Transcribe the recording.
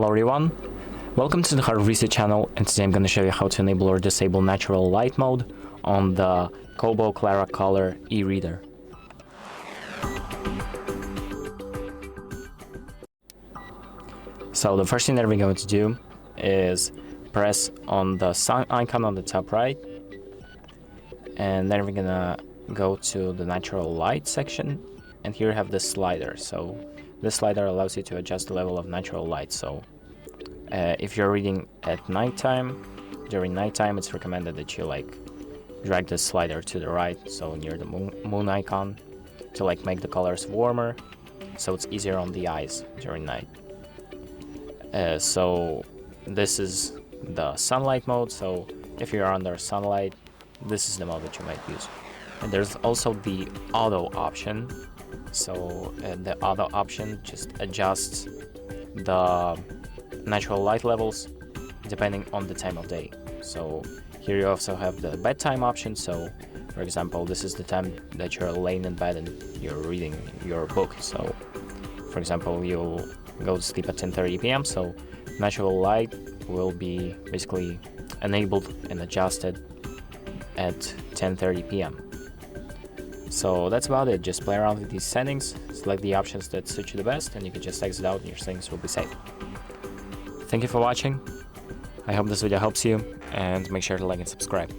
Hello everyone, welcome to the HardReset channel, and today I'm going to show you how to enable or disable natural light mode on the KOBO Clara Colour eReader. So the first thing that we're going to do is press on the sun icon on the top right, and then we're gonna go to the natural light section, and here you have this slider. So this slider allows you to adjust the level of natural light. So if you're reading at nighttime, during nighttime, it's recommended that you drag this slider to the right, so near the moon icon, to make the colors warmer, so it's easier on the eyes during night. So this is the sunlight mode. So if you're under sunlight, this is the mode that you might use. And there's also the auto option. So the auto option just adjusts the natural light levels depending on the time of day. So here you also have the bedtime option. So for example, this is the time that you're laying in bed and you're reading your book. So for example, you'll go to sleep at 10:30 p.m. so natural light will be basically enabled and adjusted at 10:30 p.m. So that's about it. Just play around with these settings, select the options that suit you the best, and you can just exit out and your settings will be saved. Thank you for watching. I hope this video helps you, and make sure to like and subscribe.